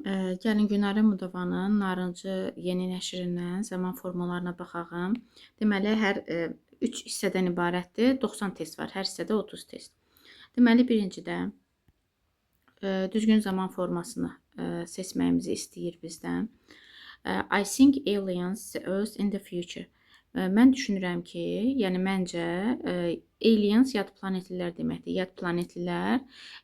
Gəlin Günarə Mudovanın Narıncı yeni nəşrindən zaman formalarına baxaq. Deməli, hər 3 hissədən ibarətdir. 90 test var. Hər hissədə 30 test. Deməli, birincidə düzgün zaman formasını seçməyimizi istəyir bizdən. I think aliens see us in the future. Mən düşünürəm ki, yəni məncə aliens yad planetlilər deməkdir. Yad planetlilər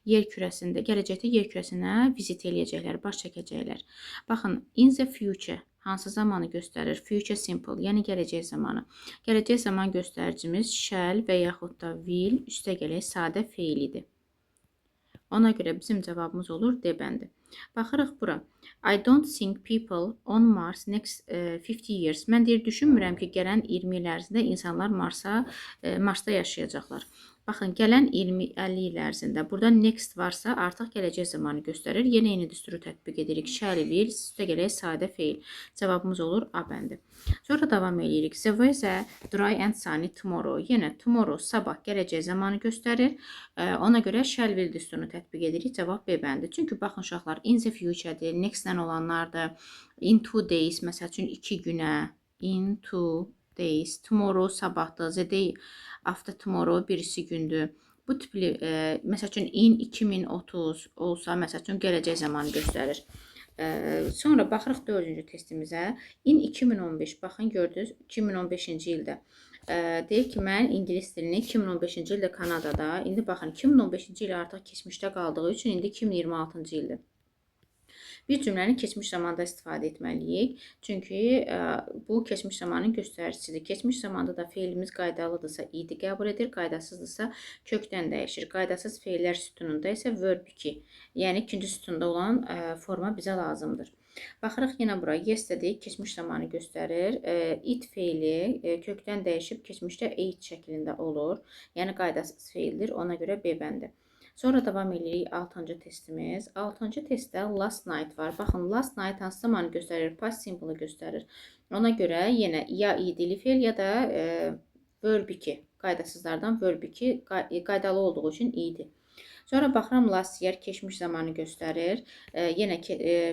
yer kürəsində, gələcəkdə yer kürəsinə vizit eləyəcəklər, baş çəkəcəklər. Baxın, in the future hansı zamanı göstərir? Future simple, yəni gələcək zamanı. Gələcək zaman göstəricimiz shall və yaxud da will üstəgələk sadə feilidir. Ona görə bizim cavabımız olur D bəndi. Baxırıq bura. I don't think people on Mars next 50 years. Mən düşünmürəm ki, gələn 20 il ərzində insanlar Marsda yaşayacaqlar. Baxın, gələn 20-50 il ərzində burada next varsa artıq gələcək zamanı göstərir. Yenə eyni düsturu tətbiq edirik. Shall, will, üstəgələk sadə feil. Cavabımız olur A bəndi. Sonra davam edirik. The weather dry and sunny tomorrow. Yenə tomorrow sabah gələcək zamanı göstərir. Ona görə shall, will düsturunu tətbiq edirik. Cavab B bəndi. Çünki baxın uşaqlar, in the future-dir, next-dən olanlar da in 2 days, məsəl üçün 2 günə, in 2 days, tomorrow sabahdır, the day after tomorrow birisi gündür. Bu tipli, məsəl üçün in 2030 olsa, məsəl üçün gələcək zamanı göstərir. Sonra baxırıq 4-cü testimizə. In 2015, baxın gördünüz, 2015-ci ildə. Deyir ki, mən ingilis dilini 2015-ci ildə Kanadada, indi baxın 2015-ci il artıq keçmişdə qaldığı üçün indi 2026-cı ildir. Bir cümləni keçmiş zamanda istifadə etməliyik. Çünki bu keçmiş zamanın göstəricisidir. Keçmiş zamanda da feilimiz qaydalıdırsa idi qəbul edir, qaydasızdırsa kökdən dəyişir. Qaydasız feillər sütununda isə verb 2, yəni ikinci sütunda olan forma bizə lazımdır. Baxırıq yenə bura. Yesterday keçmiş zamanı göstərir. It feili kökdən dəyişib keçmişdə ate şəklində olur. Yəni qaydasız feildir. Ona görə B bəndi. Sonra davam edirik 6-cı testimiz. 6-cı testdə last night var. Baxın, last night hansı zamanı göstərir? Past simple göstərir. Ona görə yenə ya idili feil ya da verb 2. Qaydasızlardan verb 2 qaydalı olduğu üçün idi. Sonra baxıram last year keçmiş zamanı göstərir. Yenə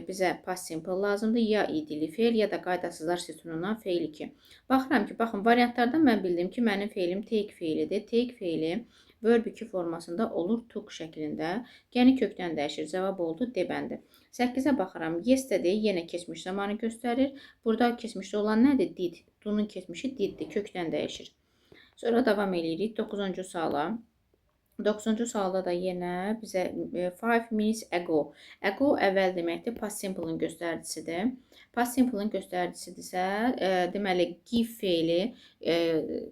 bizə past simple lazımdır. Ya idili feil ya da qaydasızlar sütunundan feil 2. Baxıram ki, baxın variantlardan mən bildim ki, mənim feilim take feilidir. Take feili verb 2 formasında olur took şəklində. Yəni kökdən dəyişir. Cavab oldu D bəndi. 8-ə baxıram. Yesterday yenə keçmiş zamanı göstərir. Burada keçmişdə olan nədir? Did. Do'nun keçmişi diddir. Kökdən dəyişir. Sonra davam edirik 9-cu suala. 9-cu sualda da yenə bizə 5 minutes ago. Ago əvvəl deməkdir. Past simple'ın göstəricisidir. Past simple'ın göstəricisidirsə, deməli give feili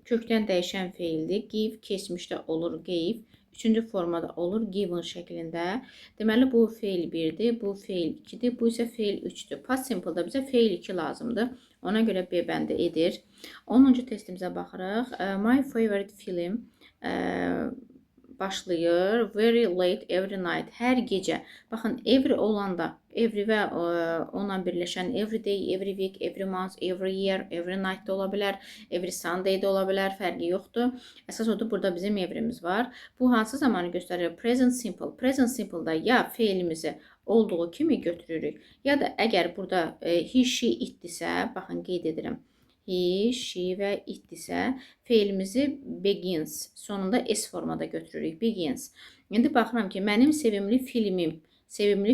kökdən dəyişən feildir. Give keçmişdə olur gave. Üçüncü formada olur given şəklində. Deməli bu feil 1-dir, bu feil 2-dir, bu isə feil 3-dür. Past simple'da bizə feil 2 lazımdır. Ona görə B bəndi edir. 10-cu testimizə baxırıq. My favorite film başlayır. Very late every night. Hər gecə. Baxın, every olanda, every və onunla birləşən every day, every week, every month, every year, every night da ola bilər. Every Sunday da ola bilər. Fərqi yoxdur. Əsas odur, burada bizim evrimiz var. Bu hansı zamanı göstərir? Present simple. Present simple'da ya feilimizi olduğu kimi götürürük. Ya da əgər burada he, she, itdirsə, baxın qeyd edirəm. He, she və itdirsə, feilimizi begins, sonunda S formada götürürük. Begins. İndi baxıram ki, mənim sevimli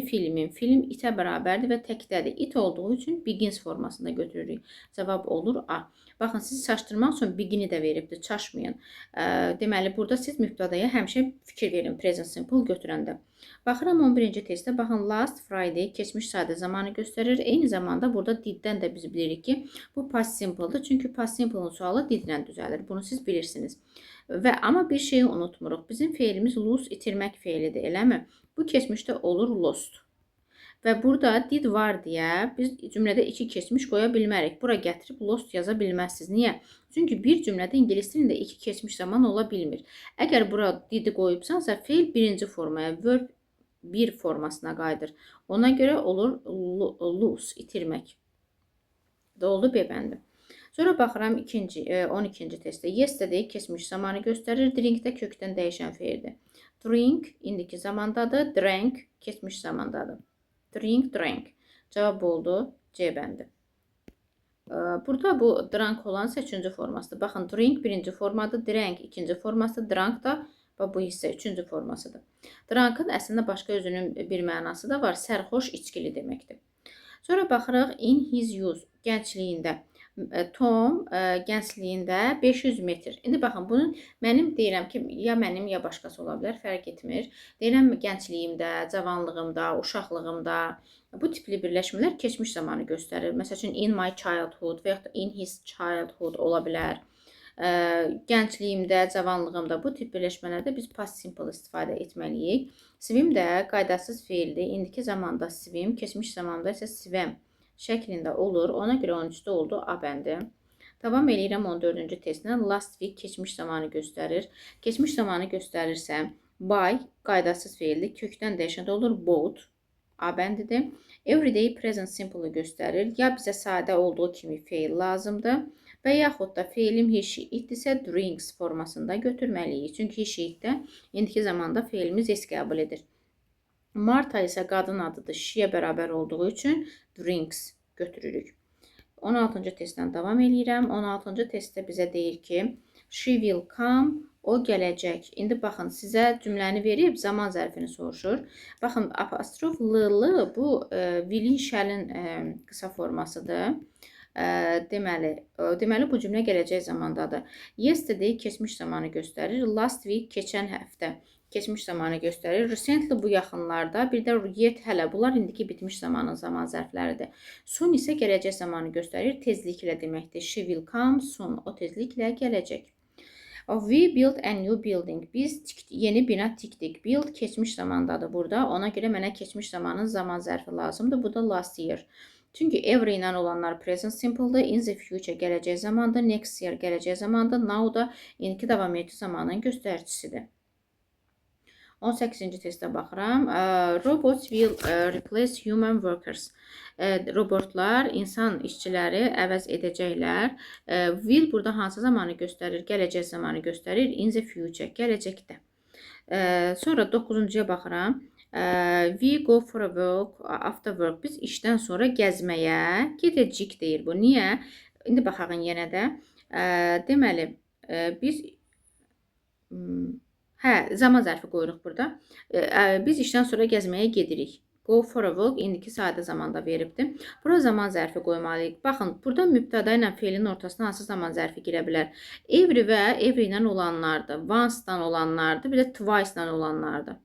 filmim, film itə bərabərdir və təkdədir. It olduğu üçün begins formasında götürürük. Cavab olur A. Baxın, sizi çaşdırmaq üçün begini də veribdir, çaşmayın. Deməli, burada siz mübtədaya həmişə fikir verin, present simple götürəndə. Baxıram 11-ci testdə, baxın, last Friday keçmiş sadə zamanı göstərir. Eyni zamanda burada diddən də biz bilirik ki, bu past simple'dır. Çünki past simple'ın sualı didlə düzəlir. Bunu siz bilirsiniz. Amma bir şeyi unutmuruq. Bizim feilimiz lose, itirmək feilidir, eləmi? Bu keçmişdə olur lost. Və burada did var deyə biz cümlədə 2 keçmiş qoya bilmərik. Bura gətirib lost yaza bilməzsiniz. Niyə? Çünki bir cümlədə ingilis dilində 2 keçmiş zaman ola bilmir. Əgər bura didi qoyubsansa, feil birinci formaya, verb 1 formasına qayıdır. Ona görə olur lose, itirmək. Oldu B bəndi. Sonra baxıram 12-ci testdə. Yesterday keçmiş zamanı göstərir. Drinkdə kökdən dəyişən feildir. Drink indiki zamandadır. Drank keçmiş zamandadır. Drink, drank. Cavab oldu C bəndi. Burada bu drank olan isə üçüncü formasıdır. Baxın, drink birinci formadır, drank ikinci formasıdır, drank da bu hissə üçüncü formasıdır. Drankın əslində başqa özünün bir mənası da var. Sərxoş, içkili deməkdir. Sonra baxırıq in his youth, gəncliyində. Tom gəncliyində 500 metr. İndi baxın, bunun mənim deyirəm ki, ya mənim, ya başqası ola bilər, fərq etmir. Deyirəm gəncliyimdə, cavanlığımda, uşaqlığımda bu tipli birləşmələr keçmiş zamanı göstərir. Məsəl üçün in my childhood və yaxud da in his childhood ola bilər. Gəncliyimdə, cavanlığımda bu tip birləşmələrdə biz past simple istifadə etməliyik. Swim də qaydasız feildir. İndiki zamanda swim, keçmiş zamanda isə swam şəklində olur. Ona görə 13-də oldu A bəndi. Davam eləyirəm 14-cü testlə. Last week keçmiş zamanı göstərir. Keçmiş zamanı göstərirsə, by qaydasız feildir. Kökdən dəyişəndə olur bought. A bəndidir. Everyday present simple göstərir. Ya bizə sadə olduğu kimi feil lazımdır və yaxud da feilim he, she, itdirsə drinks formasında götürməliyik. Çünki he, she, itdə indiki zamanda feilimiz es qəbul edir. Marta isə qadın adıdır. She-yə bərabər olduğu üçün drinks götürürük. 16-cı testdən davam eləyirəm. 16-cı testdə bizə deyir ki, she will come, o gələcək. İndi baxın, sizə cümləni verib zaman zərfini soruşur. Baxın, apostrof l bu will-in, shall-in qısa formasıdır. Deməli bu cümlə gələcək zamandadır. Yesterday keçmiş zamanı göstərir. Last week keçən həftə keçmiş zamanı göstərir. Recently bu yaxınlarda. Bir də yet hələ. Bunlar indiki bitmiş zamanın zaman zərfləridir. Soon isə gələcək zamanı göstərir. Tezliklə deməkdir. She will come soon. O tezliklə gələcək. We built a new building. Biz yeni bina tikdik. Build keçmiş zamandadır burada. Ona görə mənə keçmiş zamanın zaman zərfi lazımdır. Bu da last year. Çünki every ilə olanlar present simple'dır. In the future gələcək zamandır. Next year gələcək zamandır. Now da indiki davam edici zamanın göstəricisidir. 18-ci testə baxıram. Robots will replace human workers. Robotlar insan işçiləri əvəz edəcəklər. Will burada hansı zamanı göstərir? Gələcək zamanı göstərir. In the future, gələcəkdə. Sonra 9-cuya baxıram. We go for a walk after work. Biz işdən sonra gəzməyə gedəcəyik deyir bu. Niyə? İndi baxaq yenə də. Deməli, biz zaman zərfi qoyuruq burada. Biz işdən sonra gəzməyə gedirik. Go for a walk indiki sadə zamanda veribdir. Bura zaman zərfi qoymalıyıq. Baxın, burada mübtəda ilə feilin ortasına hansı zaman zərfi girə bilər? Every və every ilə olanlardır. Once-dan olanlardır. Bir də twice-dan olanlardır.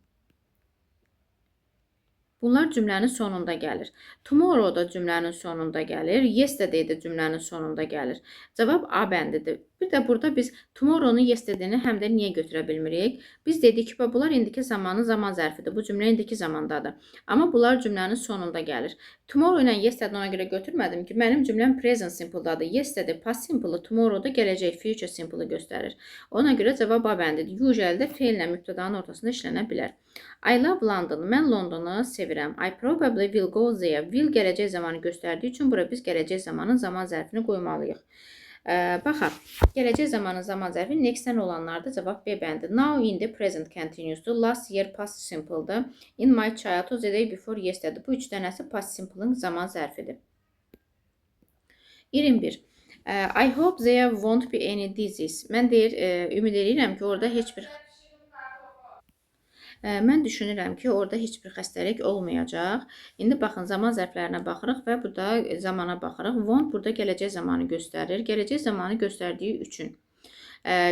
Bunlar cümlənin sonunda gəlir. Tomorrow da cümlənin sonunda gəlir. Yesterday də cümlənin sonunda gəlir. Cavab A bəndidir. Bir də burada biz tomorrow-nu yesterday-ni həm də niyə götürə bilmirik? Biz dedik ki, bunlar indiki zamanın zaman zərfidir. Bu cümlə indiki zamandadır. Amma bunlar cümlənin sonunda gəlir. Tomorrow ilə yesterday ona görə götürmədim ki, mənim cümləm present simple-dadır. Yesterday past simple-ı, tomorrow da gələcək future simple-ı göstərir. Ona görə cavab A bəndidir. Usually də feillə mübtədanın ortasında işlənə bilər. I love London. Mən Londonu sevirəm. I probably will go there. Will gələcək zamanı göstərdiyi üçün bura biz gələcək zamanın zaman zərfini qoymalıyıq. Baxaq, gələcək zamanın zaman zərfi next-dən olanlardır. Cavab B bəndi. Now in the present continuousdur. Last year past simple'dır. In my childhood the day before yesterday. Bu üç dənəsi past simple'ın zaman zərfidir. 21. I hope there won't be any disease. Mən ümid edirəm ki, orada heç bir Mən düşünürəm ki, orada heç bir xəstəlik olmayacaq. İndi baxın, zaman zərflərinə baxırıq və burada zamana baxırıq. Want burada gələcək zamanı göstərir. Gələcək zamanı göstərdiyi üçün.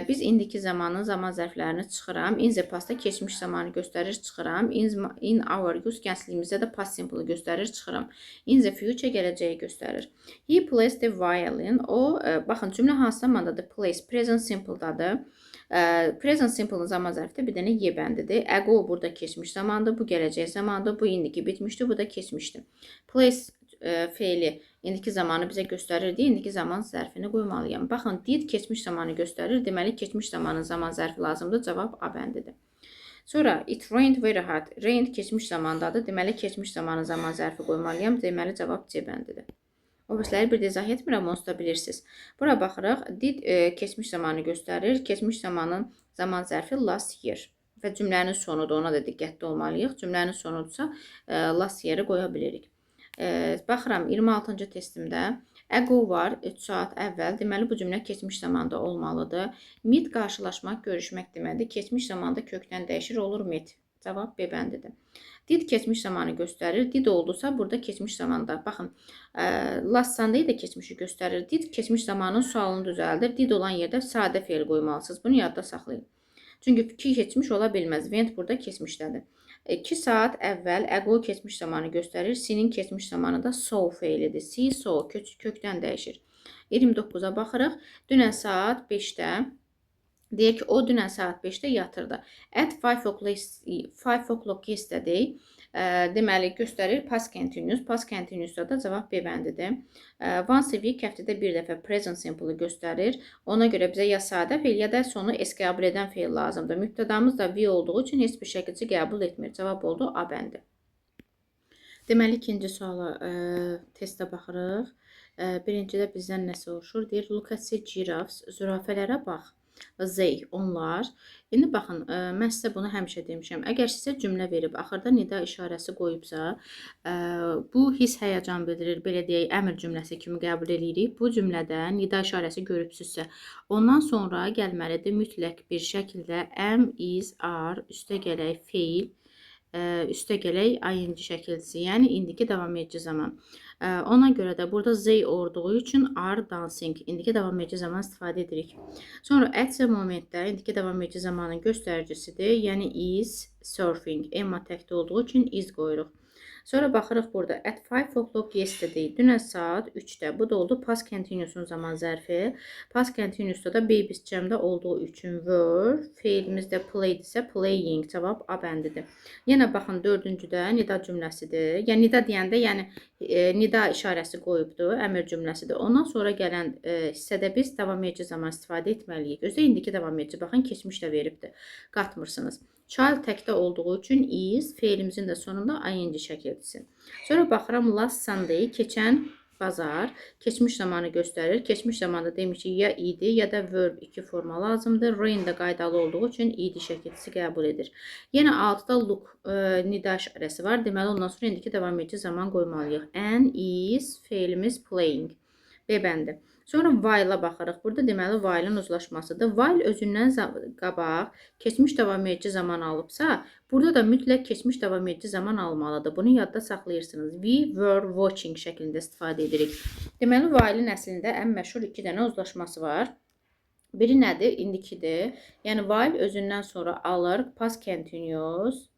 Biz indiki zamanın zaman zərflərini çıxıram. In the past-da keçmiş zamanı göstərir, çıxıram. In our use gəncliyimizdə də past simple göstərir, çıxıram. In the future gələcəyi göstərir. He plays the violin. O, baxın, cümlə hansı zamandadır? Plays, present simple-dadır. Present simple-ın zaman zərfi bir dənə Y bəndidir. Ago burada keçmiş zamandır, bu gələcək zamandır, bu indiki bitmişdir, bu da keçmişdir. Place feili indiki zamanı bizə göstərirdi, indiki zaman zərfini qoymalıyam. Baxın, did keçmiş zamanı göstərir, deməli keçmiş zamanın zaman zərfi lazımdır, cavab A bəndidir. Sonra it rained very hard. Rained keçmiş zamandadır, deməli keçmiş zamanın zaman zərfi qoymalıyam, deməli cavab C bəndidir. O birisləri bir də izah etmirəm, onsuz da bilirsiniz. Bura baxırıq. Did keçmiş zamanı göstərir. Keçmiş zamanın zaman zərfi last year. və cümlənin sonudur, ona da diqqətli olmalıyıq. Cümlənin sonudursa, last yeri qoya bilirik. Baxıram 26-cı testimdə ago var, 3 saat əvvəl. Deməli, bu cümlə keçmiş zamanda olmalıdır. Meet qarşılaşmaq, görüşmək deməkdir. Keçmiş zamanda kökdən dəyişir, olur met. Cavab B bəndidir. Did keçmiş zamanı göstərir. Did oldusa, burada keçmiş zamanda. Baxın, last Sunday də keçmişi göstərir. Did keçmiş zamanın sualını düzəldir. Did olan yerdə sadə fe'l qoymalısınız. Bunu yadda saxlayın. Çünki ki keçmiş ola bilməz. Went burada keçmişdədir. 2 saat əvvəl ago keçmiş zamanı göstərir. S'nin keçmiş zamanı da saw fe'lidir. See, saw kökdən dəyişir. 29-a baxırıq. Dünən saat 5-də deyir ki, o dünən saat 5-də yatırdı. At 5 o'clock yesterday deməli göstərir past continuous. Past continuousda da cavab B bəndidir. Once a week həftədə bir dəfə present simple göstərir. Ona görə bizə ya sadə fe'l ya da sonu s qəbul edən fe'l lazımdır. Mübtədamız da we olduğu üçün heç bir şəkildə qəbul etmir. Cavab oldu A bəndi. Deməli ikinci suala testə baxırıq. Birincidə bizdən nə soruşur? Deyir look at the giraffes. Zürafələrə bax. They, onlar. İndi baxın, mən sizə bunu həmişə demişəm. Əgər sizə cümlə verib, axırda nida işarəsi qoyubsa, bu his həyəcan bildirir, belə deyək, əmr cümləsi kimi qəbul edirik. Bu cümlədə nida işarəsi görübsüzsə, ondan sonra gəlməlidir mütləq bir şəkildə am, is, are, üstə gələk fe'il, üstə gələk ing şəkilsi, yəni indiki davam edici zaman. Ona görə də burada they olduğu üçün are dancing, indiki davam edici zaman istifadə edirik. Sonra at the momentdə indiki davam edici zamanın göstəricisidir, yəni is surfing, Emma təkdə olduğu üçün is qoyuruq. Sonra baxırıq burada at 5 o'clock yesterday, dünən saat 3-də. Bu da oldu past continuousun zaman zərfi. Past continuousda da babies cəmdə olduğu üçün were, fe'limiz də playdirsə playing, cavab A bəndidir. Yenə baxın 4-cüdə nida cümləsidir. Yəni nida deyəndə, yəni nida işarəsi qoyubdur, əmr cümləsidir. Ondan sonra gələn hissədə biz davam edici zaman istifadə etməliyik. Özdə indiki davam edici, baxın keçmiş də veribdir. Qatmırsınız. Child təkdə olduğu üçün is, fe'limizin də sonunda ing şəkildisi. Sonra baxıram last Sunday, keçən bazar, keçmiş zamanı göstərir. Keçmiş zamanda demişik ya idi, ya da verb 2 forma lazımdır. Rain də qaydalı olduğu üçün id şəkildisi qəbul edir. Yenə altıda look nida işarəsi var. Deməli, ondan sonra indiki davam edici zaman qoymalıyıq. An, is, fe'limiz playing. B bəndi. Sonra while'a baxırıq. Burada deməli while'ın uzlaşmasıdır. While özündən qabaq keçmiş davam edici zaman alıbsa, burada da mütləq keçmiş davam edici zaman almalıdır. Bunu yadda saxlayırsınız. We were watching şəklində istifadə edirik. Deməli while'in əslində ən məşhur 2 dənə uzlaşması var. Biri nədir? İndikidir. Yəni while özündən sonra alır past continuous.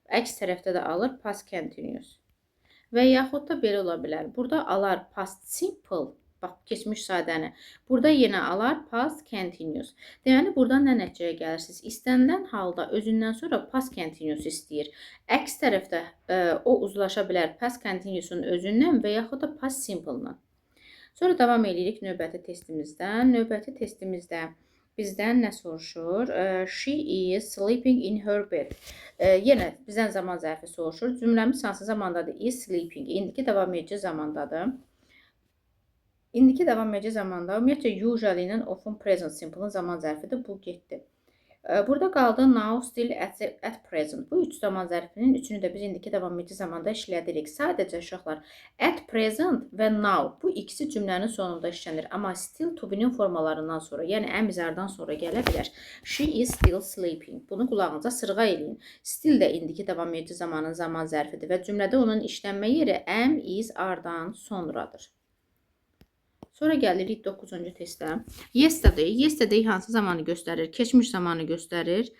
Əks tərəfdə də alır past continuous. Və yaxud da belə ola bilər. Burada alar past simple. Bax, keçmiş sadəni. Burada yenə alar past continuous. Deməli, buradan nə nəticəyə gəlirsiniz? İstənilən halda özündən sonra past continuous istəyir. Əks tərəfdə o uzlaşa bilər past continuousun özündən və yaxud da past simple-dan. Sonra davam edirik növbəti testimizdən. Növbəti testimizdə bizdən nə soruşur? She is sleeping in her bed. Yenə bizdən zaman zərfi soruşur. Cümləmiz hansı zamandadır? Is sleeping. İndiki davam edici zamandadır. İndiki davam edici zamanda ümumiyyətlə usually ilə often present simple-ın zaman zərfidir. Bu getdi. Burada qaldı now, still, at present. Bu 3 zaman zərfinin üçünü də biz indiki davam edici zamanda işlədirik. Sadəcə uşaqlar at present və now bu ikisi cümlənin sonunda işlənir. Amma still to be-nin formalarından sonra, yəni əmizardan sonra gələ bilər. She is still sleeping. Bunu qulağınıza sırğa eləyin. Still də indiki davam edici zamanın zaman zərfidir və cümlədə onun işlənmə yeri am, is, are-dan sonradır. Sonra gəlirik 9-cu testə. Yesterday hansı zamanı göstərir? Keçmiş zamanı göstərir.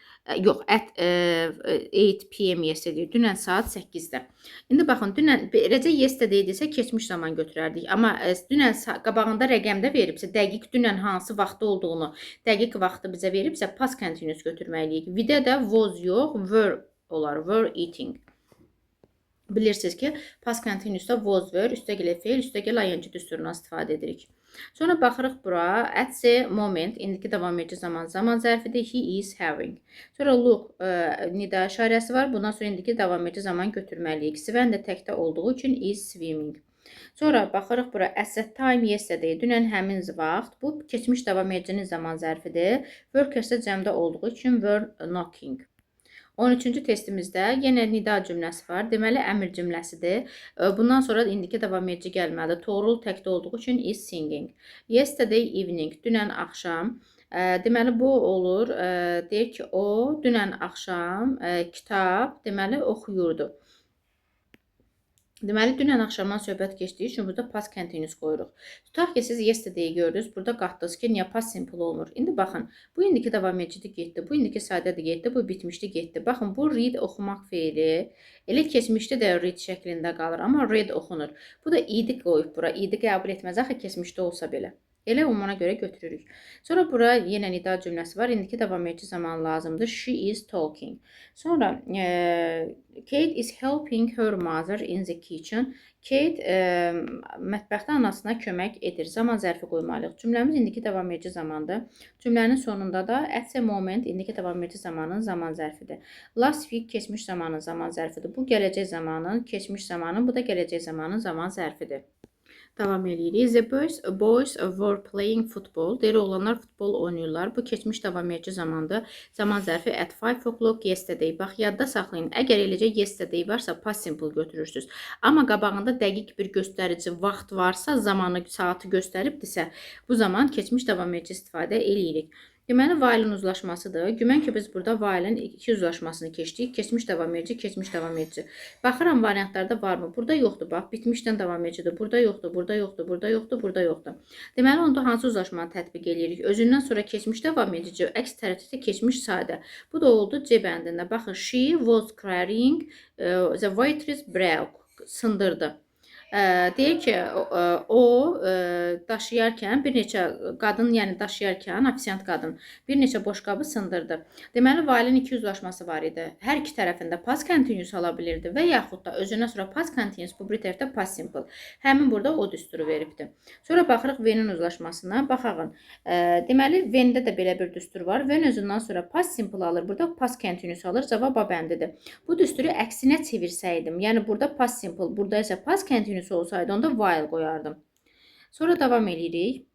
Yox, at 8 p.m. yesterday. Dünən saat 8-də. İndi baxın, dünən eləcə yesterday desə keçmiş zaman götürərdik. Amma dünən qabağında rəqəmdə veribsə, dəqiq dünən hansı vaxtda olduğunu, dəqiq vaxtı bizə veribsə, past continuous götürməliyik. Vidə də was yox, were olar. Were eating. Bilirsiniz ki, past continuousda was were, üstəgələ fe'l, üstəgələ ing düsturundan istifadə edirik. Sonra baxırıq bura, at the moment, indiki davam edici zaman zərfidir, he is having. Sonra look, nida işarəsi var, bundan sonra indiki davam edici zaman götürməliyik. Sven də təkdə olduğu üçün is swimming. Sonra baxırıq bura at that time yesterday. Dünən həmin vaxt. Bu keçmiş davam edicinin zaman zərfidir. Workers-də cəmdə olduğu üçün were knocking. 13-cü testimizdə yenə nida cümləsi var. Deməli, əmr cümləsidir. Bundan sonra indiki davam edici gəlməlidir. Toğrul təkdə olduğu üçün is singing. Yesterday evening, dünən axşam. Deməli, bu olur. Deyir ki, o dünən axşam kitab, deməli, oxuyurdu. Deməli, dünən axşamdan söhbət keçdiyi üçün burada past continuous qoyuruq. Tutaq ki, siz yesterday gördünüz, burada qatdınız ki, niyə past simple olmur? İndi baxın, bu indiki davam edicidir getdi, bu indiki sadədir getdi, bu bitmişdi getdi. Baxın, bu read oxumaq feili elə keçmişdə də read şəklində qalır, amma read oxunur. Bu da idi qoyub bura, idi qəbul etməz, axı keçmişdə olsa belə. Elə ona görə götürürük. Sonra bura yenə nida cümləsi var. İndiki davam edici zaman lazımdır. She is talking. Sonra Kate is helping her mother in the kitchen. Kate mətbəxdə anasına kömək edir. Zaman zərfi qoymalıyıq. Cümləmiz indiki davam edici zamandır. Cümlənin sonunda da at the moment indiki davam edici zamanın zaman zərfidir. Last week keçmiş zamanın zaman zərfidir. Bu gələcək zamanın, keçmiş zamanın, bu da gələcək zamanın zaman zərfidir. Davam edirik. The boys were playing football. Deyir, oğlanlar futbol oynayırlar. Bu keçmiş davam edici zamandır. Zaman zərfi at 5 o'clock yesterday. Bax, yadda saxlayın. Əgər eləcə yesterday varsa, past simple götürürsünüz. Amma qabağında dəqiq bir göstərici vaxt varsa, zamanı, saatı göstəribdirsə, bu zaman keçmiş davam edici istifadə edirik. Deməli, while-ın uzlaşmasıdır. Gümən ki, biz burada while-ın iki uzlaşmasını keçdik. Keçmiş davam edici, keçmiş davam edici. Baxıram, variantlarda varmı? Burada yoxdur, bax. Bitmişdən davam edicidir. Burada yoxdur, burada yoxdur, burada yoxdur, burada yoxdur. Deməli, onda hansı uzlaşmanı tətbiq edirik? Özündən sonra keçmiş davam edici, əks tərəfdə keçmiş sadə. Bu da oldu C bəndində. Baxın, she was crying, the waitress broke, sındırdı. Deyir ki, o daşıyarkən bir neçə qadın, yəni daşıyarkən ofisiant qadın bir neçə boşqabı sındırdı. Deməli, while-ın iki uzlaşması var idi. Hər iki tərəfində past continuous ala bilirdi və yaxud da özündən sonra past continuous, bu bir tərəfdə past simple. Həmin burada o düsturu veribdi. Sonra baxırıq when-in uzlaşmasına. Baxağın. Deməli, when-də də belə bir düstur var. When özündən sonra past simple alır. Burada past continuous alır. Cavab A bəndidir. Bu düsturu əksinə çevirsəydim, yəni burada past simple, burada isə past continuous olsaydı, onda while qoyardım. Sonra davam edirik.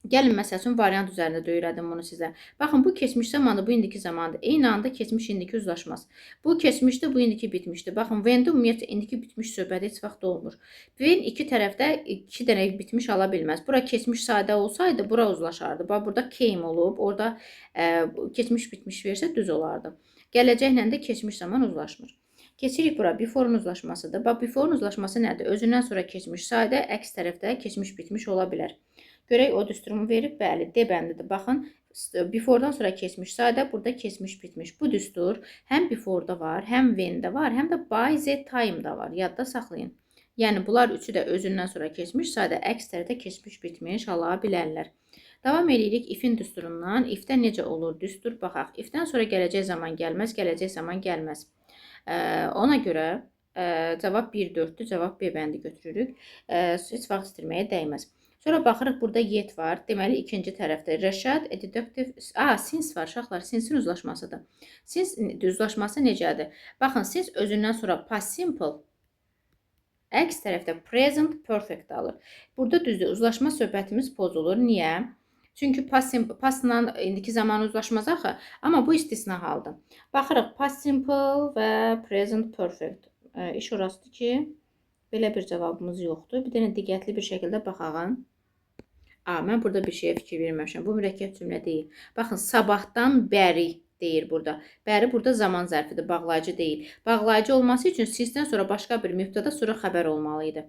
Gəlin, məsəl üçün, variant üzərində də öyrədim bunu sizə. Baxın, bu keçmiş zamandır, bu indiki zamandır. Eyni anda keçmiş indiki uzlaşmaz. Bu keçmişdir, bu indiki bitmişdir. Baxın, when-də ümumiyyətlə indiki bitmiş söhbəti heç vaxt olmur. When iki tərəfdə iki dənə bitmiş ala bilməz. Bura keçmiş sadə olsaydı, bura uzlaşardı. Bax, burada came olub, orada keçmiş bitmiş versə düz olardı. Gələcəklə də keçmiş zaman uzlaşmır. Keçirik bura, before-un uzlaşmasıdır. Bax, before-un uzlaşması nədir? Özündən sonra keçmiş sadə, əks tərəfdə keçmiş bitmiş ola bilər. Görək, o düsturumu verib, bəli, D bəndidir. Baxın, before-dan sonra keçmiş sadə, burada keçmiş bitmiş. Bu düstur həm before-da var, həm when-də var, həm də by the time-da var. Yadda saxlayın. Yəni, bunlar üçü də özündən sonra keçmiş sadə, əks tərəfdə keçmiş bitmiş ala bilərlər. Davam edirik if-in düsturundan. If-dən necə olur düstur? Baxaq. If-dən sonra gələcək zaman gəlməz, gələcək zaman gəlməz. Ona görə cavab 1-4-dür, cavab B bəndi götürürük. Heç vaxt itirməyə dəyməz. Sonra baxırıq, burada yet var. Deməli, ikinci tərəfdə Rəşad, deductive, since var, uşaqlar, since-in uzlaşmasıdır. Since uzlaşması necədir? Baxın, since özündən sonra past simple, əks tərəfdə present perfect alır. Burada düzdür, uzlaşma söhbətimiz pozulur. Niyə? Çünki pastla indiki zaman uzlaşmaz axı, amma bu istisna haldır. Baxırıq, past simple və present perfect. İş orasıdır ki, belə bir cavabımız yoxdur. Bir dənə diqqətli bir şəkildə baxağın. Mən burada bir şeyə fikir verməmişəm. Bu mürəkkəb cümlə deyil. Baxın, sabahdan bəri deyir burada. Bəri burada zaman zərfidir, bağlayıcı deyil. Bağlayıcı olması üçün sizdən sonra başqa bir mübtəda sonra xəbər olmalıydı.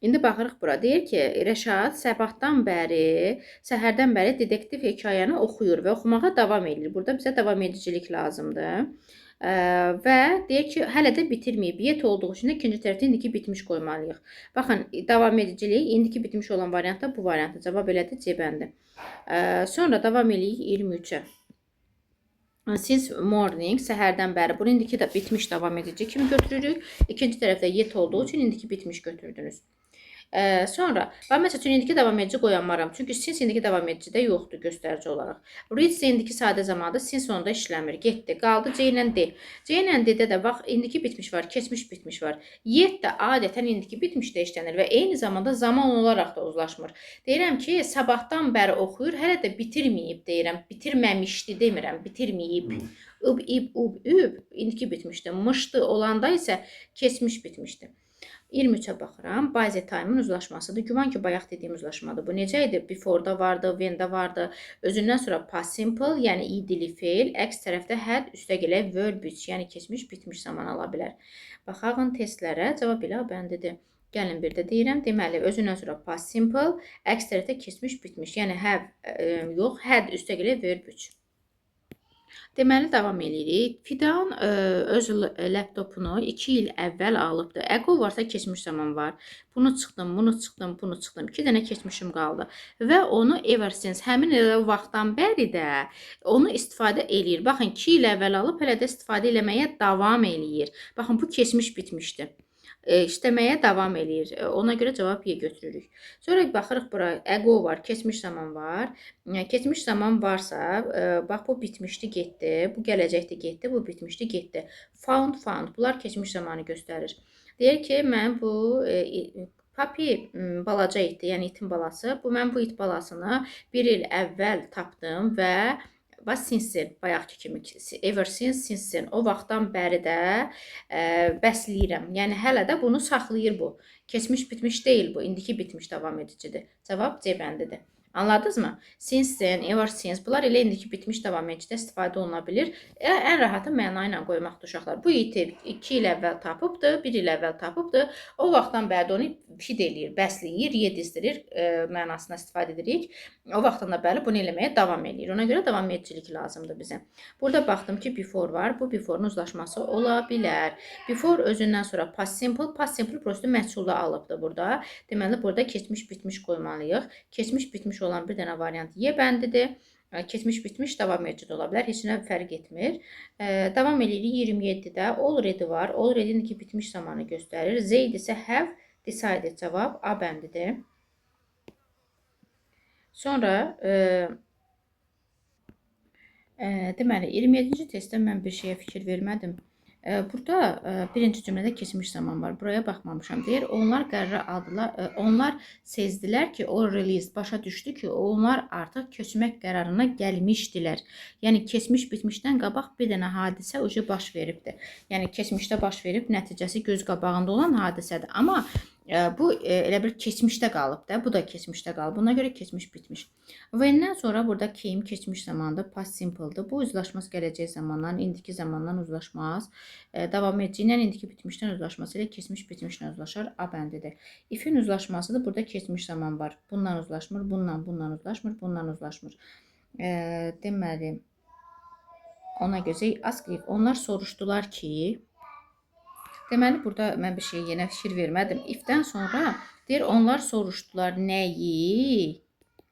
İndi baxırıq bura. Deyir ki, Rəşad sabahdan bəri, səhərdən bəri dedektiv hekayəni oxuyur və oxumağa davam edir. Burada bizə davam edicilik lazımdır. Və deyir ki, hələ də bitirməyib. Yet olduğu üçün də ikinci tərəfdə indiki bitmiş qoymalıyıq. Baxın, davam edicilik, indiki bitmiş olan variantda bu variantı. Cavab elədir, C bəndi. Sonra davam edirik 23-ə. Since morning, səhərdən bəri. Bunu indiki də bitmiş davam edici kimi götürürük. İkinci tərəfdə yet olduğu üçün indiki bitmiş götürdünüz. Sonra, mən məsəl üçün indiki davam edici qoyanmaram. Çünki since indiki davam edicidə yoxdur göstərici olaraq. Read isə indiki sadə zamanda since onda işləmir. Getdi. Qaldı C ilə D. C ilə D-də də bax, indiki bitmiş var, keçmiş bitmiş var. Yet də adətən indiki bitmişdə işlənir və eyni zamanda zaman olaraq da uzlaşmır. Deyirəm ki, sabahdan bəri oxuyur, hələ də bitirməyib deyirəm. Bitirməmişdi demirəm, bitirməyib. Ib, ib, ub, üb, indiki bitmişdi. Mışdı olanda isə keçmiş bitmişdi. 23-ə baxıram. Basic time-ın uzlaşmasıdır. Güman ki, bayaq dediyim uzlaşmadır. Bu necə idi? Before-da vardı, when-də vardı. Özündən sonra past simple, yəni idili feil, əks tərəfdə had, üstəgələ verb 3, yəni keçmiş, bitmiş zaman ala bilər. Baxağın testlərə cavab ilə bəndidir. Gəlin bir də deyirəm. Deməli, özündən sonra past simple, əks tərəfdə keçmiş, bitmiş. Yəni have yox, had, üstəgələ verb 3. Deməli, davam edirik. Fidan öz laptopunu 2 il əvvəl alıbdır. Əqo varsa keçmiş zaman var. Bunu çıxdım, bunu çıxdım, bunu çıxdım. 2 dənə keçmişim qaldı. Və onu ever since, həmin vaxtdan bəri də onu istifadə eləyir. Baxın, 2 il əvvəl alıb, hələ də istifadə eləməyə davam eləyir. Baxın, bu keçmiş bitmişdir. İşləməyə davam eləyir. Ona görə cavab Y götürürük. Sonra baxırıq bura. Əqo var, keçmiş zaman var. Keçmiş zaman varsa, bax bu bitmişdi, getdi. Bu gələcəkdə getdi, bu bitmişdi, getdi. Found, found. Bunlar keçmiş zamanı göstərir. Deyir ki, mən bu Papi balaca itdi, yəni itin balası. Mən bu it balasını 1 il əvvəl tapdım və bax since, bayaqki kimi ever since, o vaxtdan bəri də bəsləyirəm. Yəni hələ də bunu saxlayır bu. Keçmiş bitmiş deyil bu, indiki bitmiş davam edicidir. Cavab C bəndidir. Anladınız mı? Since, ever since, bunlar elə indiki bitmiş davam edicidə istifadə oluna bilir. Ən rahatı məna ilə qoymaqdır uşaqlar. Bu iti 2 il əvvəl tapıbdır, 1 il əvvəl tapıbdır. O vaxtdan bəri onu fid eləyir, bəsləyir, yedizdirir mənasına istifadə edirik. O vaxtdan da bəri bunu eləməyə davam eləyir. Ona görə davam edicilik lazımdır bizə. Burada baxdım ki, before var. Bu before'un uzlaşması ola bilər. Before özündən sonra past simple prosto məhsulda alıbdır burada. Deməli, burada keçmiş bitmiş qoymalıyıq. Keçmiş bitmiş olan bir dənə variant Y bəndidir. Keçmiş bitmiş davam edici də ola bilər. Heç nə fərq etmir. Davam edirik 27-də. Already var. Already indiki bitmiş zamanı göstərir. Zaid isə have decided. Cavab A bəndidir. Sonra deməli 27-ci testdə mən bir şeyə fikir vermədim. Burada birinci cümlədə keçmiş zaman var. Buraya baxmamışam. Deyir, onlar qərar aldılar. Onlar sezdilər ki, o release başa düşdü ki, onlar artıq köçmək qərarına gəlmişdilər. Yəni keçmiş bitmişdən qabaq bir dənə hadisə ucu baş veribdir. Yəni keçmişdə baş verib, nəticəsi göz qabağında olan hadisədir. Amma bu elə bir keçmişdə qalıb da, bu da keçmişdə qalıb. Buna görə keçmiş bitmiş. When-dən sonra burada came keçmiş zamandır, past simple-dır. Bu uzlaşmaz gələcək zamandan, indiki zamandan uzlaşmaz. Davam edici ilə indiki bitmişdən uzlaşması ilə keçmiş bitmişdən uzlaşar. A bəndidir. If-in uzlaşmasıdır. Burada keçmiş zaman var. Bundan uzlaşmır, bundan uzlaşmır, bundan uzlaşmır. Deməli, ona görə ask if. Onlar soruşdular ki, deməli, burada mən bir şey yenə fikir vermədim. If-dən sonra deyir, onlar soruşdular nəyi?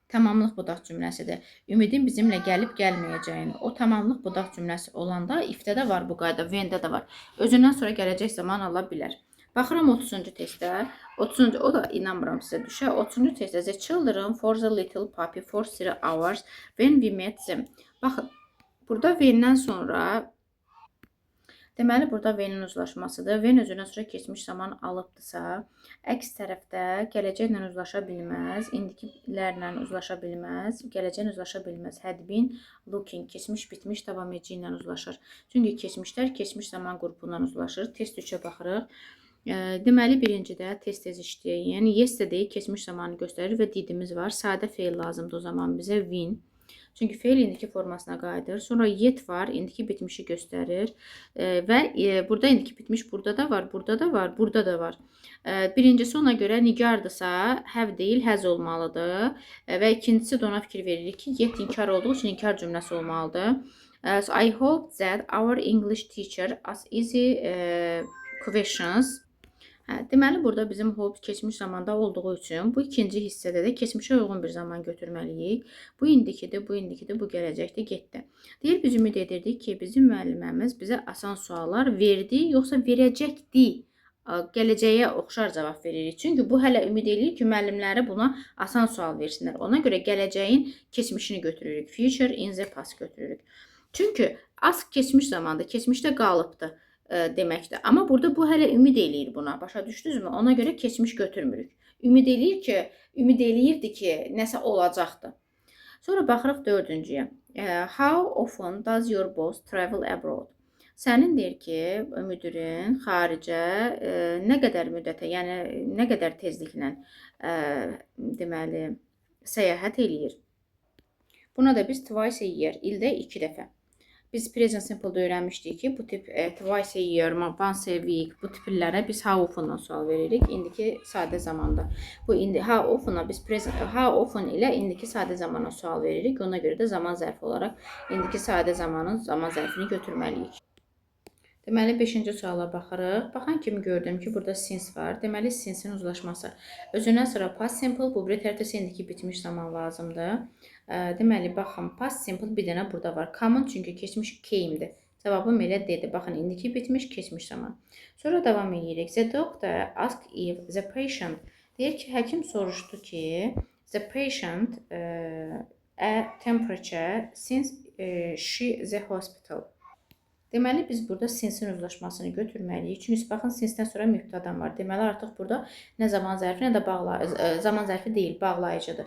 Tamamlıq budaq cümləsidir. Ümidin bizimlə gəlib gəlməyəcəyini. O tamamlıq budaq cümləsi olanda if-də də var bu qayda, when-də də var. Özündən sonra gələcək zaman ala bilər. Baxıram 30-cu testdə. 30-cu, o da inanmıram sizə düşə. 30-cu testdə the children for the little puppy for 3 hours when we met them. Baxın, burada when-dən sonra deməli, burada when-in uzlaşmasıdır. When özündən sonra keçmiş zaman alıbdırsa, əks tərəfdə gələcəklə uzlaşa bilməz, indikilərlə uzlaşa bilməz, gələcəklə uzlaşa bilməz. Had been, looking, keçmiş bitmiş davam edici ilə uzlaşır. Çünki keçmişlər keçmiş zaman qrupundan uzlaşır. Test 3-ə baxırıq. Deməli, birincidə tez-tez işləyək. Yəni, yesterday keçmiş zamanı göstərir və didimiz var. Sadə feil lazımdır o zaman bizə win. Çünki feil indiki formasına qayıdır. Sonra yet var, indiki bitmişi göstərir. Və burada indiki bitmiş burada da var, burada da var, burada da var. Birincisi ona görə nigardısa, have deyil, has olmalıdır. Və ikincisi də ona fikir veririk ki, yet inkar olduğu üçün inkar cümləsi olmalıdır. So I hope that our English teacher asks easy questions. Deməli, burada bizim hope keçmiş zamanda olduğu üçün bu ikinci hissədə də keçmişə uyğun bir zaman götürməliyik. Bu indikidir, bu indikidir, bu gələcəkdir, getdi. Deyir, biz ümid edirdik ki, bizim müəlliməmiz bizə asan suallar verdi, yoxsa verəcəkdi. gələcəyə oxşar cavab veririk. Çünki bu hələ ümid eləyir ki, müəllimləri buna asan sual versinlər. Ona görə gələcəyin keçmişini götürürük. Future in the past götürürük. Çünki ask keçmiş zamanda, keçmişdə qalıbdı deməkdir. Amma burada bu hələ ümid eləyir buna. Başa düşdünüzmü? Ona görə keçmiş götürmürük. Ümid eləyirdi ki, nəsə olacaqdı. Sonra baxırıq dördüncüyə. How often does your boss travel abroad? Sənin deyir ki, müdirin xaricə nə qədər müddətə, yəni nə qədər tezliklə deməli səyahət eləyir. Buna da biz twice a year, ildə 2 dəfə. Biz present simple-da öyrənmişdik ki, bu tip twice a year, once a week bu tiplərə biz how often-dan sual veririk. İndiki sadə zamanda. Bu indi how often-a biz how often ilə indiki sadə zamana sual veririk. Ona görə də zaman zərfi olaraq indiki sadə zamanın zaman zərfini götürməliyik. Deməli 5-ci suala baxırıq. Baxan kimi gördüm ki, burada since var. Deməli since-in uzlaşması. Özündən sonra past simple, bu preterite indiki bitmiş zaman lazımdır. Deməli baxın, past simple bir dənə burada var. Common çünki keçmiş came'dir. Cavabım elə dedi. Baxın, indiki bitmiş, keçmiş zaman. Sonra davam edirik. The doctor asked if the patient, deyir ki, həkim soruşdu ki, the patient a temperature since she the hospital. Deməli biz burada since-in uzlaşmasını götürməliyik. Çünki baxın since-dən sonra mübtədan var. Deməli artıq burada nə zaman zərfi, nə də zaman zərfi deyil, bağlayıcıdır.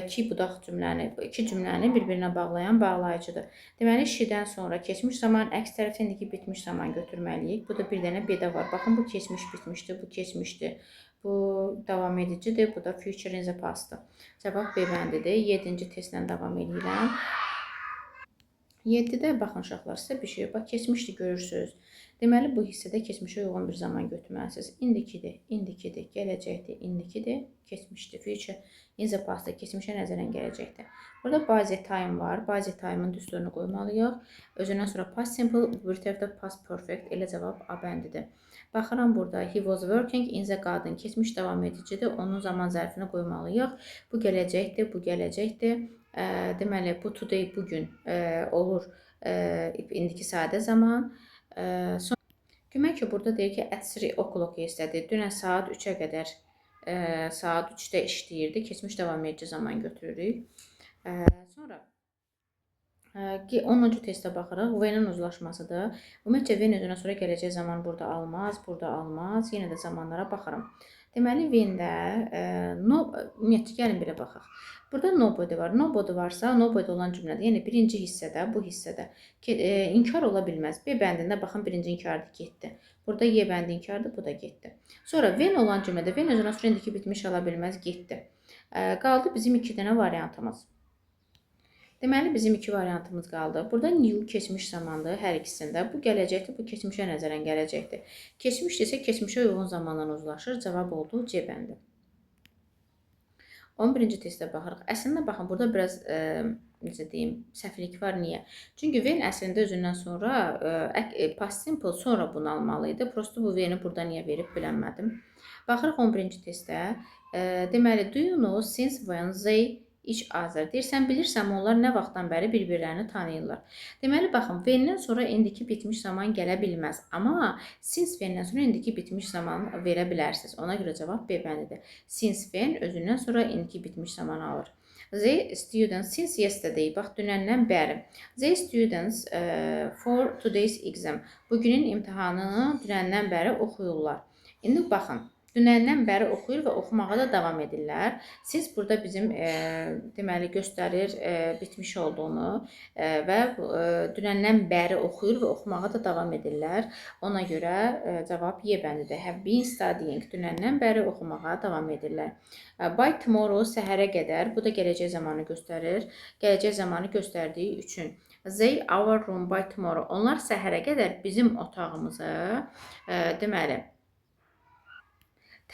İki cümləni bir-birinə bağlayan bağlayıcıdır. Deməli she-dən sonra keçmiş zaman, əks tərəfdə indiki bitmiş zaman götürməliyik. Bu da bir dənə B-də var. Baxın bu keçmiş bitmişdir, bu keçmişdir. Bu davam edicidir, bu da future in the past-dır. Cavab B bəndidir. 7-ci testlə davam edirəm. 7-də baxın uşaqlar, sizə bir şey bax keçmişdi görürsüz. Deməli bu hissədə keçmişə uyğun bir zaman götürməlisiniz. İndikidir, gələcəkdir, indikidir, keçmişdir. Future in the past-da keçmişə nəzərən gələcəkdir. Burada by the time var. By the time-ın düsturunu qoymalıyıq. Özündən sonra past simple, bir tərəfdə past perfect, elə cavab A bəndidir. Baxıram burada he was working in the garden. Keçmiş davam edicidir. Onun zaman zərfini qoymalıyıq. Bu gələcəkdir, bu gələcəkdir. Deməli bu today bugün olur indiki sadə zaman. Demək ki burada deyir ki at 3 o'clock yesterday. Dünən saat 3-ə qədər saat 3-də işləyirdi. Keçmiş davam edici zaman götürürük. Sonra 10-cu testə baxırıq. When-in uzlaşmasıdır. Ümumiyyətcə when özünə sonra gələcək zaman burada almaz, burada almaz. Yenə də zamanlara baxıram. Deməli when-də ümumiyyətcə gəlin belə baxaq. Burada nobody var. Nobody varsa, nobody olan cümlədə, yəni birinci hissədə, bu hissədə inkar ola bilməz. B bəndində baxın birinci inkardır, getdi. Burada Y bəndi inkardır, bu da getdi. Sonra when olan cümlədə, when özünə sonra indiki bitmiş ala bilməz, getdi. Qaldı bizim 2 dənə variantımız. Deməli bizim 2 variantımız qaldı. Burada new keçmiş zamandır hər ikisində. Bu gələcəkdir, bu keçmişə nəzərən gələcəkdir. Keçmişdirsə keçmişə uyğun zamanla uzlaşır. Cavab oldu C bəndi. 11-ci testə baxırıq. Əslində baxın, burada biraz necə deyim, səhvlik var. Niyə? Çünki when əslində özündən sonra past simple sonra bunu almalıydı. Prosto bu when-i burada niyə verib bilənmədim. Baxırıq 11-ci testə. Deməli, do you know since when they each other? Deyirsən, bilirsən onlar nə vaxtdan bəri bir-birlərini tanıyırlar. Deməli, baxın, when-dən sonra indiki bitmiş zaman gələ bilməz. Amma since when-dən sonra indiki bitmiş zaman verə bilərsiniz. Ona görə cavab B bəndidir. Since when özündən sonra indiki bitmiş zaman alır. The students since yesterday, bax, dünəndən bəri. The students for today's exam. Bugünün imtahanını dünəndən bəri oxuyurlar. İndi baxın. Dünəndən bəri oxuyur və oxumağa da davam edirlər. Siz burada bizim deməli göstərir bitmiş olduğunu və dünəndən bəri oxuyur və oxumağa da davam edirlər. Ona görə cavab Y bəndidir. Have been studying. Dünəndən bəri oxumağa davam edirlər. By tomorrow səhərə qədər. Bu da gələcək zamanı göstərir. Gələcək zamanı göstərdiyi üçün. They our room by tomorrow. Onlar səhərə qədər bizim otağımızı deməli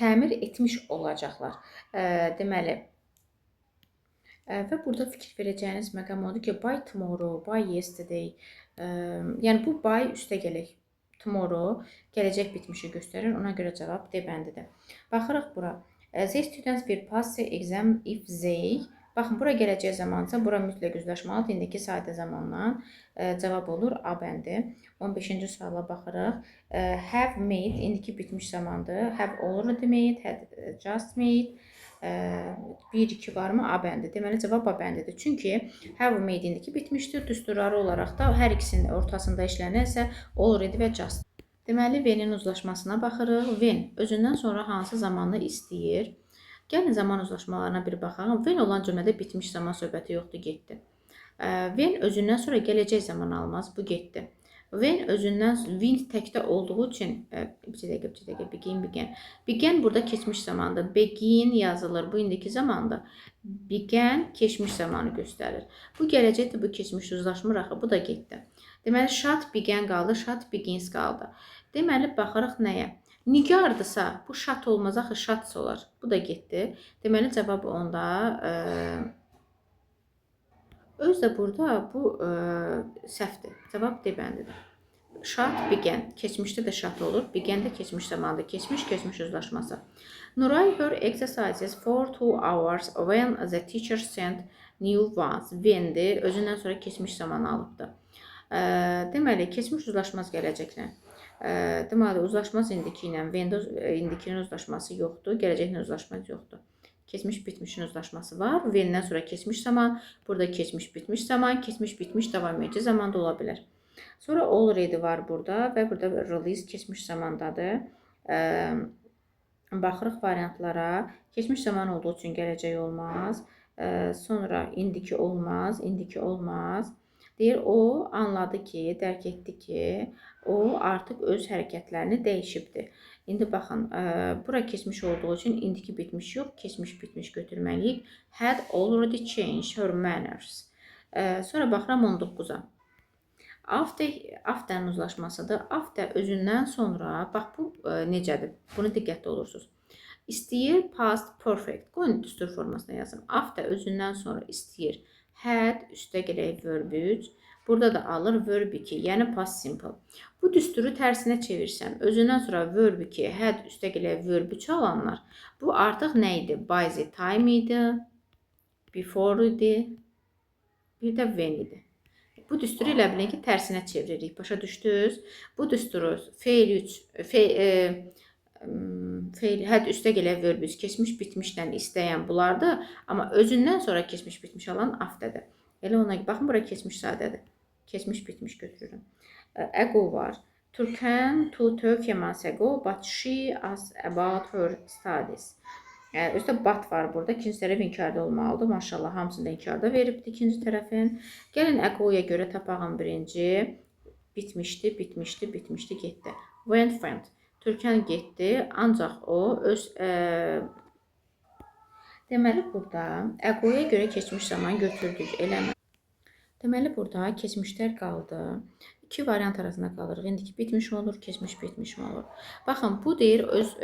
təmir etmiş olacaqlar. Deməli, və burada fikir verəcəyiniz məqam odur ki, by tomorrow, by yesterday, yəni bu by üstə gələk. Tomorrow gələcək bitmişi göstərir. Ona görə cavab D bəndidir. Baxırıq bura. The students will pass the exam if they Baxın, bura gələcək zamansa, bura mütləq üzləşməlidir. İndiki sadə zamandan cavab olur A bəndi. 15-ci suala baxırıq. Have made indiki bitmiş zamandır. Have already made, had just made. 1-2 varmı? A bəndi. Deməli cavab A bəndidir. Çünki have made indiki bitmişdir. Düsturları olaraq da hər ikisinin ortasında işlənən isə already və just. Deməli when-in uzlaşmasına baxırıq. When özündən sonra hansı zamanı istəyir? Gəlin zaman uzlaşmalarına bir baxaq. When olan cümlədə bitmiş zaman söhbəti yoxdur, getdi. When özündən sonra gələcək zaman almaz, bu getdi. When özündən when təkdə olduğu üçün bir dəqiqə begin. Begin burada keçmiş zamandır. Begin yazılır. Bu indiki zamandır. Began keçmiş zamanı göstərir. Bu gələcəkdir, bu keçmiş uzlaşmır axı, bu da getdi. Deməli shot began qaldı, shot begins qaldı. Deməli baxırıq nəyə? Nigardısa bu şat olmaz, axı şats olar. Bu da getdi. Deməli cavab onda öz də burada bu səhvdir. Cavab D bəndidir. Şat began. Keçmişdə də şat olur. Began də keçmiş zamandır. Keçmiş uzlaşması. Nuray her exercises for 2 hours when the teacher sent new ones. When'dir. Özündən sonra keçmiş zamanı alıbdır. Deməli, keçmiş uzlaşmaz gələcəklə. Deməli, uzlaşmaz indiki ilə when indikinin uzlaşması yoxdur. Gələcəklə uzlaşması yoxdur. Keçmiş bitmişin uzlaşması var. When-dən sonra keçmiş zaman, burada keçmiş bitmiş zaman, keçmiş bitmiş davam edici zaman da ola bilər. Sonra already var burada və burada release keçmiş zamandadır. Baxırıq variantlara. Keçmiş zaman olduğu üçün gələcək olmaz. Sonra indiki olmaz. Deyir, o anladı ki, dərk etdi ki, o artıq öz hərəkətlərini dəyişibdir. İndi baxın, bura keçmiş olduğu üçün indiki bitmiş yox, keçmiş bitmiş götürməliyik. Had already changed her manners. Sonra baxıram 19-a. After'ın uzlaşmasıdır. After özündən sonra, bax bu necədir? Bunu diqqətli olursunuz. İstəyir past perfect. Qoyun düstur formasına yazın. After özündən sonra istəyir. Had üstə gələk verb 3. Burada da alır verb 2, yəni past simple. Bu düsturu tərsinə çevirsən, özündən sonra verb 2, had üstə gələk verb 3 alanlar. Bu artıq nə idi? By the time idi, before idi, bir də when idi. Bu düsturu elə bilin ki, tərsinə çeviririk. Başa düşdünüz? Bu düsturu had üstə gələk verb 3, keçmiş bitmişdən istəyən bunlardır. Amma özündən sonra keçmiş bitmiş alan after'dır. Elə ona baxın, bura keçmiş sadədir. Keçmiş bitmiş götürürüm. Ago var. Turkan to Turkey months ago, but she asked about her studies. Üstə but var burada. İkinci tərəf inkarda olmalıdır. Maşallah, hamısını da inkarda veribdir ikinci tərəfin. Gəlin Ago'ya görə tapağım birinci. Bitmişdi, getdi. Went. Türkan getdi, ancaq o öz... Deməli, burada Ago'ya görə keçmiş zaman götürdük, eləmə. Deməli, burada keçmişlər qaldı. İki variant arasında qalırıq. İndiki bitmiş mi olur, keçmiş bitmiş mi olur? Baxın, bu deyir öz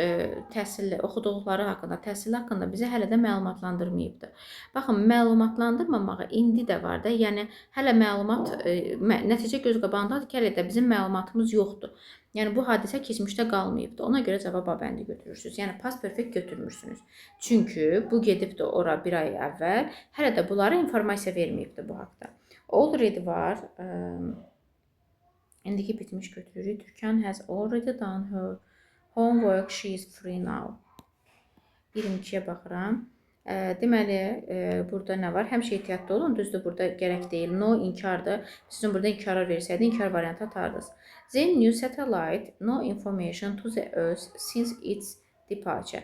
təhsilli, oxuduqları haqqında, təhsil haqqında bizə hələ də məlumatlandırmayıbdır. Baxın, məlumatlandırmamağı indi də var da, yəni hələ məlumat, nəticə göz qabağındadır ki, hələ də bizim məlumatımız yoxdur. Yəni bu hadisə keçmişdə qalmayıbdır. Ona görə cavab A bəndi götürürsünüz. Yəni past perfect götürmürsünüz. Çünki bu gedibdir ora bir ay əvvəl, hələ də bunlara informasiya verməyibdir bu haqda. Already var. İndiki bitmiş götürürük. Türkan has already done her homework. She is free now. 22-yə baxıram. Deməli, burada nə var? Həmişə ehtiyatlı olun. Düzdür, burada gərək deyil. No, inkardır. Sizin burada inkarar versəydi, inkar variantı atardınız. The new satellite, no information to the earth since its departure.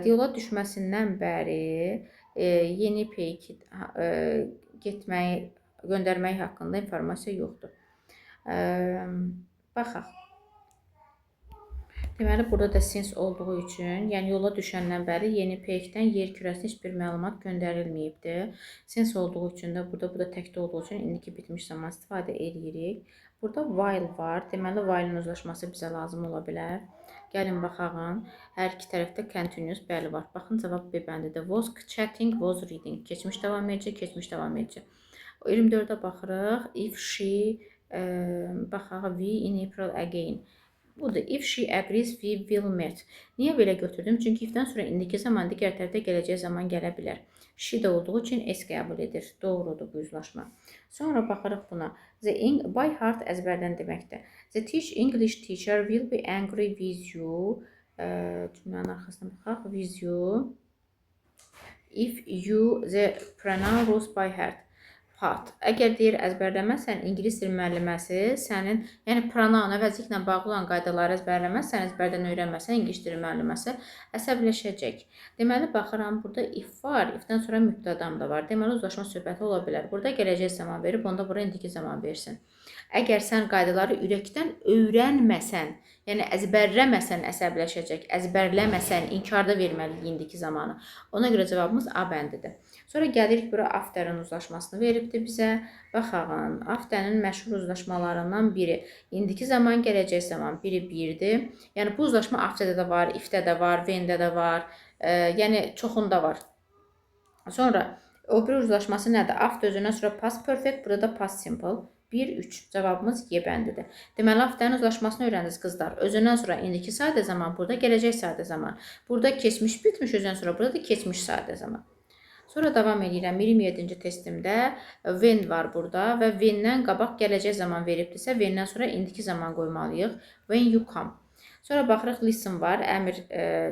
Yola düşməsindən bəri yeni peyk göndərmək haqqında informasiya yoxdur. Baxaq. Deməli, burada da since olduğu üçün, yəni yola düşəndən bəri yeni peykdən yer kürəsinə heç bir məlumat göndərilməyibdir. Since olduğu üçün də burada təkdə olduğu üçün indiki bitmiş zaman istifadə edirik. Burada while var. Deməli, while-in uzlaşması bizə lazım ola bilər. Gəlin baxağın. Hər iki tərəfdə continuous bəli var. Baxın, cavab B bəndidir. Was chatting, was reading. Keçmiş davam edici, keçmiş davam edici. 24-ə baxırıq. If she, baxaq, we in April again. Budur. If she agrees, we will meet. Niyə belə götürdüm? Çünki ifdən sonra indiki zaman digər tərəfdə gələcək zaman gələ bilər. She də olduğu üçün S qəbul edir. Doğrudur bu uzlaşma. Sonra baxırıq buna. By heart əzbərdən deməkdir. The English teacher will be angry with you. Cümlənin arxasına baxaq. With you. If you the pronoun by heart. Əgər deyir əzbərləməzsən, ingilis dili müəlliməsi sənin, yəni pronoun əvəzliklə bağlı olan qaydaları əzbərləməzsən, əzbərdən öyrənməsən, ingilis dili müəlliməsi əsəbləşəcək. Deməli, baxıram, burada if var, ifdən sonra mübtədam da var. Deməli, uzlaşma söhbəti ola bilər. Burada gələcək zaman verib, onda bura indiki zaman versin. Əgər sən qaydaları ürəkdən öyrənməsən, yəni əzbərləməsən əsəbləşəcək, əzbərləməsən inkarda verməliyik indiki zamanı. Ona görə cavabımız A bəndidir. Sonra gəlirik bura afterin uzlaşmasını veribdir bizə. Baxağın, afterin məşhur uzlaşmalarından biri. İndiki zaman, gələcək zaman. Biri birdir. Yəni bu uzlaşma aftədə də var, ifdə də var, when'də də var. Yəni çoxunda var. Sonra o bir uzlaşması nədir? Aftə özündən sonra past perfect, burada da past simple. 1-3. Cavabımız Y bəndidir. Deməli, aftərin uzlaşmasını öyrəndiniz qızlar. Özündən sonra indiki sadə zaman, burada gələcək sadə zaman. Burada keçmiş bitmiş, özündən sonra burada da keçmiş sadə zaman. Sonra davam edirəm. 27-ci testimdə when var burada və when-dən qabaq gələcək zaman veribdirsə, when-dən sonra indiki zaman qoymalıyıq. When you come. Sonra baxırıq listen var, əmr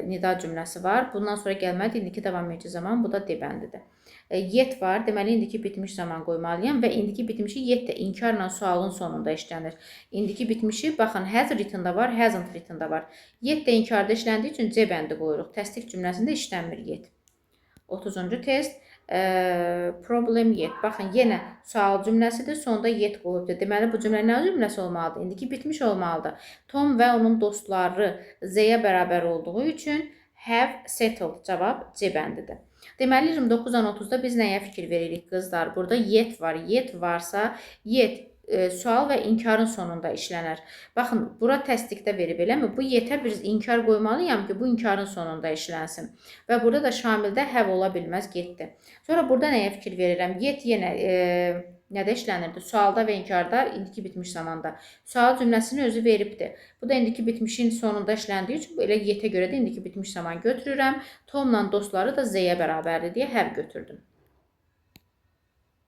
nida cümləsi var. Bundan sonra gəlməli indiki davam edici zaman, bu da D bəndidir. Yet var, deməli indiki bitmiş zaman qoymalıyam və indiki bitmişi yet də inkarla sualın sonunda işlənir. İndiki bitmişi, baxın, has written-da var, hasn't written-da var. Yet də inkarda işləndiyi üçün C bəndi qoyuruq. Təsdiq cümləsində işlənmir yet. 30-cu test. Problem yet. Baxın, yenə sual cümləsidir, sonunda yet qoyubdur. Deməli, bu cümlə nə cümləsi olmalıdır? İndiki bitmiş olmalıdır. Tom və onun dostları Z-yə bərabər olduğu üçün have settled. Cavab C bəndidir. Deməli, 29-dan 30-da biz nəyə fikir veririk qızlar? Burada yet var. Yet varsa, yet sual və inkarın sonunda işlənər. Baxın, bura təsdiqdə verib eləmi? Bu yetə bir inkar qoymalıyam ki, bu inkarın sonunda işlənsin. Və burada da şamildə have ola bilməz, getdi. Sonra burada nəyə fikir verirəm? Yet yenə nədə işlənirdi? Sualda və inkarda, indiki bitmiş zamanda. Sual cümləsini özü veribdir. Bu da indiki bitmişin sonunda işləndiyi üçün elə yetə görə də indiki bitmiş zaman götürürəm. Tomla dostları da Z-yə bərabərdir deyə have götürdüm.